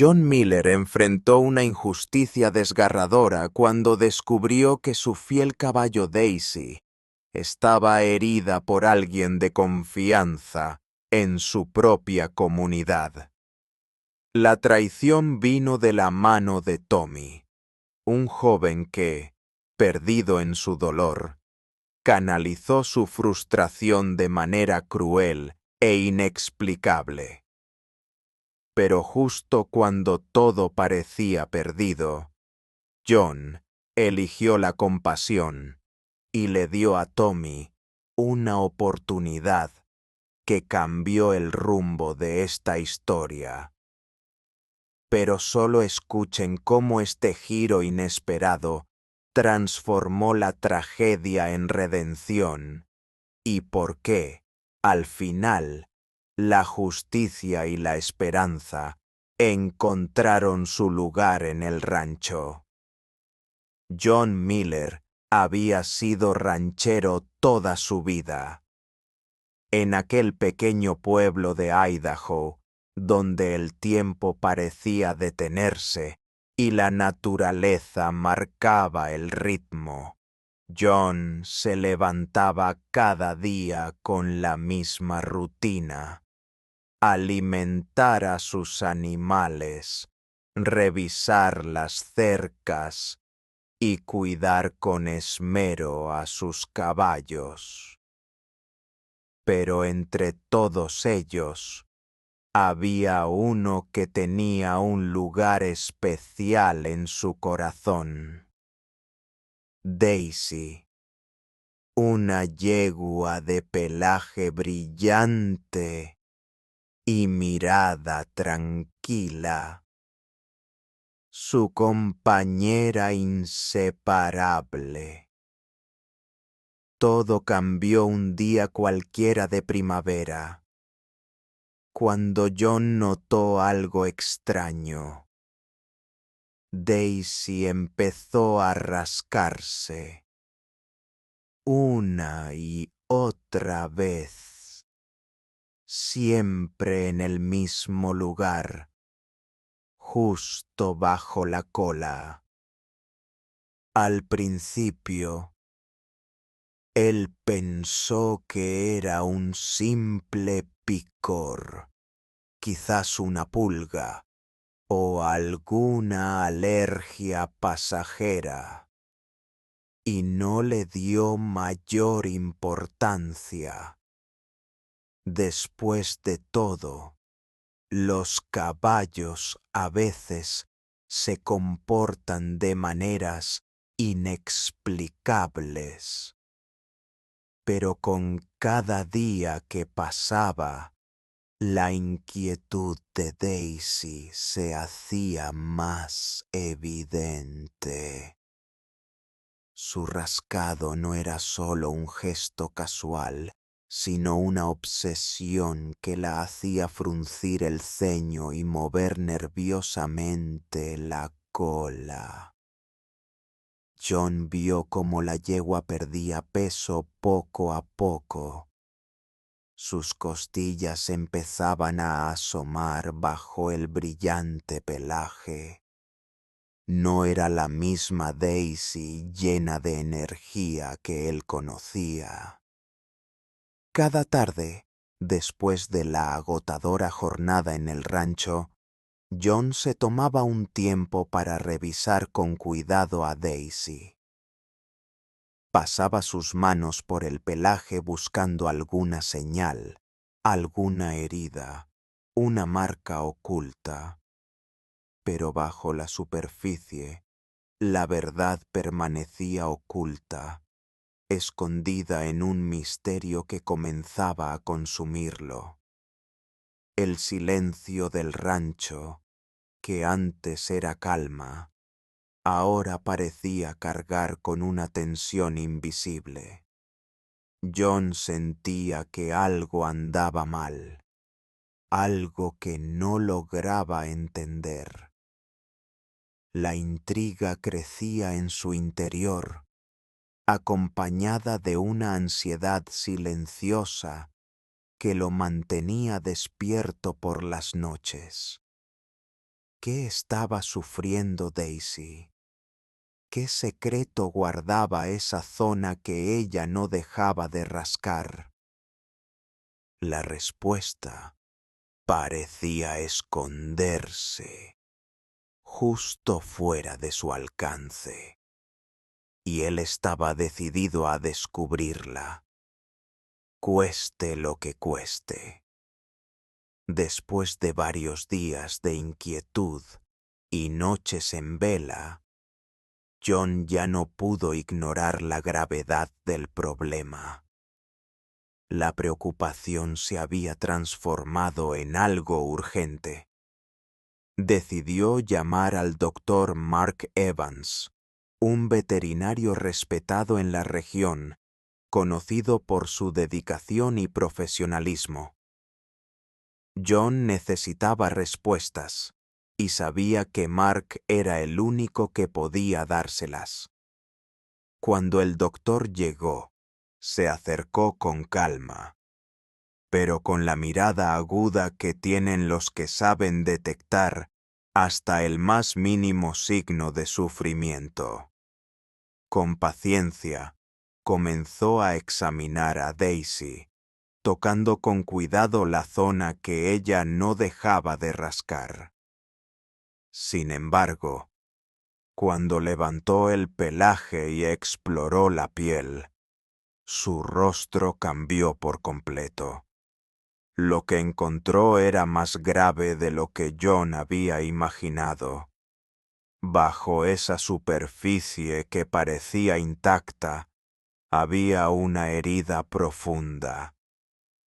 John Miller enfrentó una injusticia desgarradora cuando descubrió que su fiel caballo Daisy estaba herida por alguien de confianza en su propia comunidad. La traición vino de la mano de Tommy, un joven que, perdido en su dolor, canalizó su frustración de manera cruel e inexplicable. Pero justo cuando todo parecía perdido, John eligió la compasión y le dio a Tommy una oportunidad que cambió el rumbo de esta historia. Pero solo escuchen cómo este giro inesperado transformó la tragedia en redención y por qué, al final, la justicia y la esperanza encontraron su lugar en el rancho. John Miller había sido ranchero toda su vida. En aquel pequeño pueblo de Idaho, donde el tiempo parecía detenerse y la naturaleza marcaba el ritmo, John se levantaba cada día con la misma rutina: alimentar a sus animales, revisar las cercas y cuidar con esmero a sus caballos. Pero entre todos ellos había uno que tenía un lugar especial en su corazón: Daisy, una yegua de pelaje brillante y mirada tranquila, su compañera inseparable. Todo cambió un día cualquiera de primavera, cuando John notó algo extraño. Daisy empezó a rascarse una y otra vez, siempre en el mismo lugar, justo bajo la cola. Al principio, él pensó que era un simple picor, quizás una pulga o alguna alergia pasajera, y no le dio mayor importancia. Después de todo, los caballos a veces se comportan de maneras inexplicables. Pero con cada día que pasaba, la inquietud de Daisy se hacía más evidente. Su rascado no era solo un gesto casual, sino una obsesión que la hacía fruncir el ceño y mover nerviosamente la cola. John vio cómo la yegua perdía peso poco a poco. Sus costillas empezaban a asomar bajo el brillante pelaje. No era la misma Daisy llena de energía que él conocía. Cada tarde, después de la agotadora jornada en el rancho, John se tomaba un tiempo para revisar con cuidado a Daisy. Pasaba sus manos por el pelaje buscando alguna señal, alguna herida, una marca oculta. Pero bajo la superficie, la verdad permanecía oculta, escondida en un misterio que comenzaba a consumirlo. El silencio del rancho, que antes era calma, ahora parecía cargar con una tensión invisible. John sentía que algo andaba mal, algo que no lograba entender. La intriga crecía en su interior, acompañada de una ansiedad silenciosa que lo mantenía despierto por las noches. ¿Qué estaba sufriendo Daisy? ¿Qué secreto guardaba esa zona que ella no dejaba de rascar? La respuesta parecía esconderse justo fuera de su alcance, y él estaba decidido a descubrirla, cueste lo que cueste. Después de varios días de inquietud y noches en vela, John ya no pudo ignorar la gravedad del problema. La preocupación se había transformado en algo urgente. Decidió llamar al doctor Mark Evans, un veterinario respetado en la región, conocido por su dedicación y profesionalismo. John necesitaba respuestas, y sabía que Mark era el único que podía dárselas. Cuando el doctor llegó, se acercó con calma, pero con la mirada aguda que tienen los que saben detectar hasta el más mínimo signo de sufrimiento. Con paciencia, comenzó a examinar a Daisy, tocando con cuidado la zona que ella no dejaba de rascar. Sin embargo, cuando levantó el pelaje y exploró la piel, su rostro cambió por completo. Lo que encontró era más grave de lo que John había imaginado. Bajo esa superficie que parecía intacta, había una herida profunda,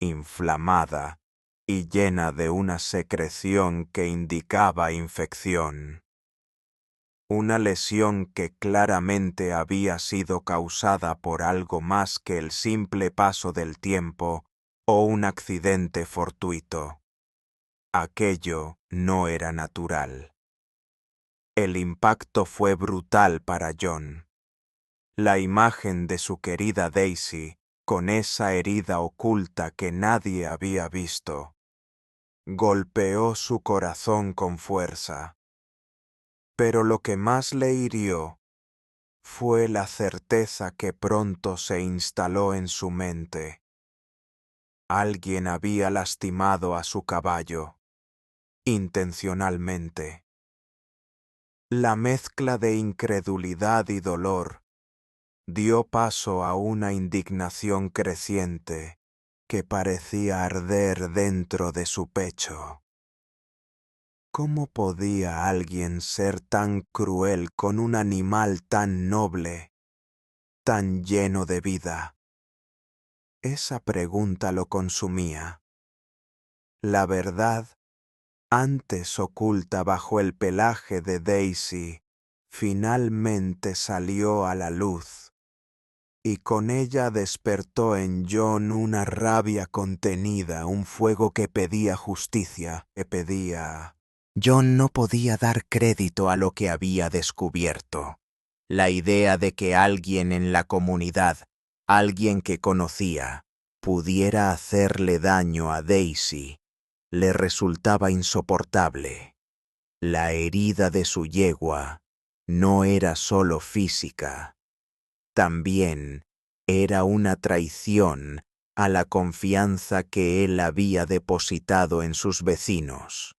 inflamada y llena de una secreción que indicaba infección. Una lesión que claramente había sido causada por algo más que el simple paso del tiempo o un accidente fortuito. Aquello no era natural. El impacto fue brutal para John. La imagen de su querida Daisy, con esa herida oculta que nadie había visto, golpeó su corazón con fuerza. Pero lo que más le hirió fue la certeza que pronto se instaló en su mente. Alguien había lastimado a su caballo, intencionalmente. La mezcla de incredulidad y dolor dio paso a una indignación creciente que parecía arder dentro de su pecho. ¿Cómo podía alguien ser tan cruel con un animal tan noble, tan lleno de vida? Esa pregunta lo consumía. La verdad, antes oculta bajo el pelaje de Daisy, finalmente salió a la luz, y con ella despertó en John una rabia contenida, un fuego que pedía justicia, que pedía... John no podía dar crédito a lo que había descubierto. La idea de que alguien en la comunidad, alguien que conocía, pudiera hacerle daño a Daisy, le resultaba insoportable. La herida de su yegua no era solo física, también era una traición a la confianza que él había depositado en sus vecinos.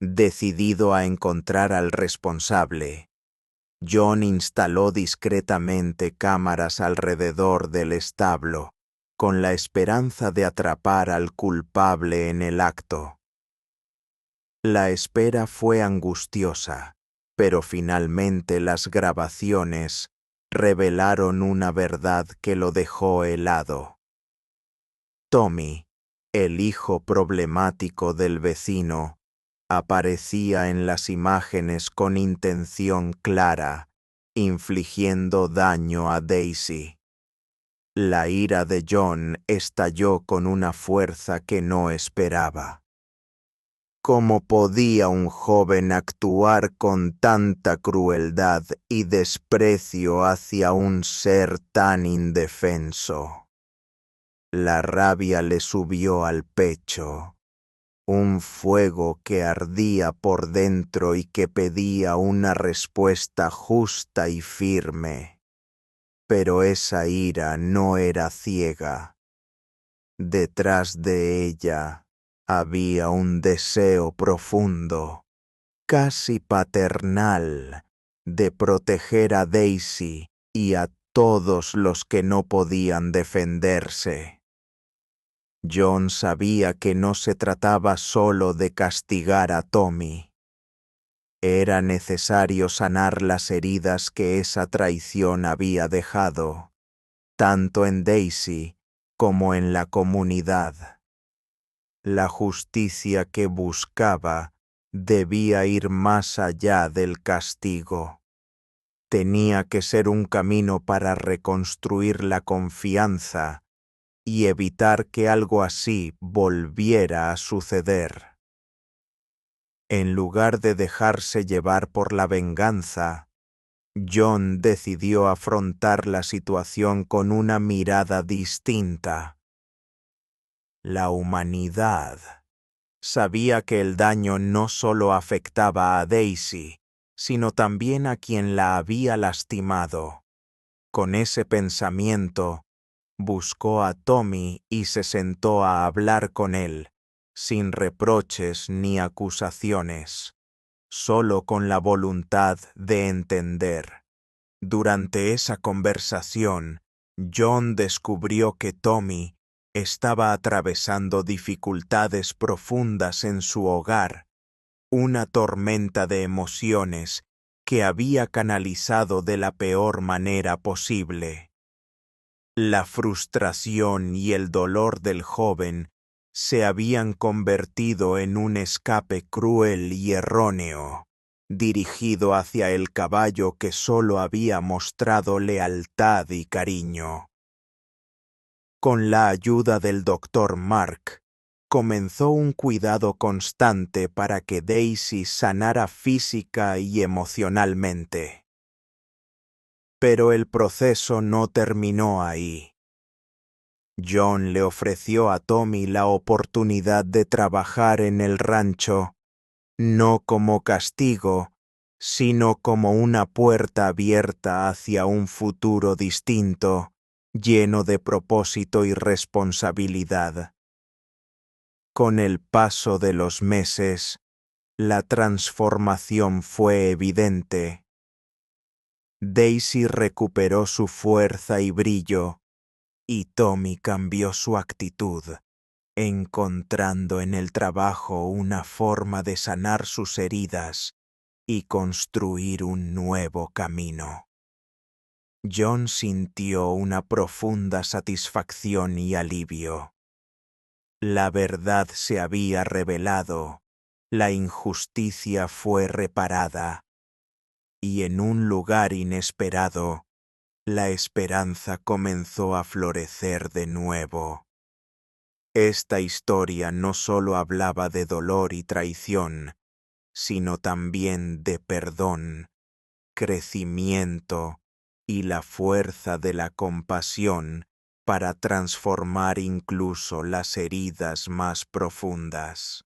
Decidido a encontrar al responsable, John instaló discretamente cámaras alrededor del establo, con la esperanza de atrapar al culpable en el acto. La espera fue angustiosa, pero finalmente las grabaciones revelaron una verdad que lo dejó helado. Tommy, el hijo problemático del vecino, aparecía en las imágenes con intención clara, infligiendo daño a Daisy. La ira de John estalló con una fuerza que no esperaba. ¿Cómo podía un joven actuar con tanta crueldad y desprecio hacia un ser tan indefenso? La rabia le subió al pecho. un fuego que ardía por dentro y que pedía una respuesta justa y firme. Pero esa ira no era ciega. Detrás de ella había un deseo profundo, casi paternal, de proteger a Daisy y a todos los que no podían defenderse. John sabía que no se trataba solo de castigar a Tommy. Era necesario sanar las heridas que esa traición había dejado, tanto en Daisy como en la comunidad. La justicia que buscaba debía ir más allá del castigo. Tenía que ser un camino para reconstruir la confianza y evitar que algo así volviera a suceder. En lugar de dejarse llevar por la venganza, John decidió afrontar la situación con una mirada distinta. La humanidad. Sabía que el daño no solo afectaba a Daisy, sino también a quien la había lastimado. Con ese pensamiento, buscó a Tommy y se sentó a hablar con él, sin reproches ni acusaciones, solo con la voluntad de entender. Durante esa conversación, John descubrió que Tommy estaba atravesando dificultades profundas en su hogar, una tormenta de emociones que había canalizado de la peor manera posible. La frustración y el dolor del joven se habían convertido en un escape cruel y erróneo, dirigido hacia el caballo que solo había mostrado lealtad y cariño. Con la ayuda del Dr. Mark, comenzó un cuidado constante para que Daisy sanara física y emocionalmente. Pero el proceso no terminó ahí. John le ofreció a Tommy la oportunidad de trabajar en el rancho, no como castigo, sino como una puerta abierta hacia un futuro distinto, lleno de propósito y responsabilidad. Con el paso de los meses, la transformación fue evidente. Daisy recuperó su fuerza y brillo, y Tommy cambió su actitud, encontrando en el trabajo una forma de sanar sus heridas y construir un nuevo camino. John sintió una profunda satisfacción y alivio. La verdad se había revelado, la injusticia fue reparada, y en un lugar inesperado, la esperanza comenzó a florecer de nuevo. Esta historia no solo hablaba de dolor y traición, sino también de perdón, crecimiento y la fuerza de la compasión para transformar incluso las heridas más profundas.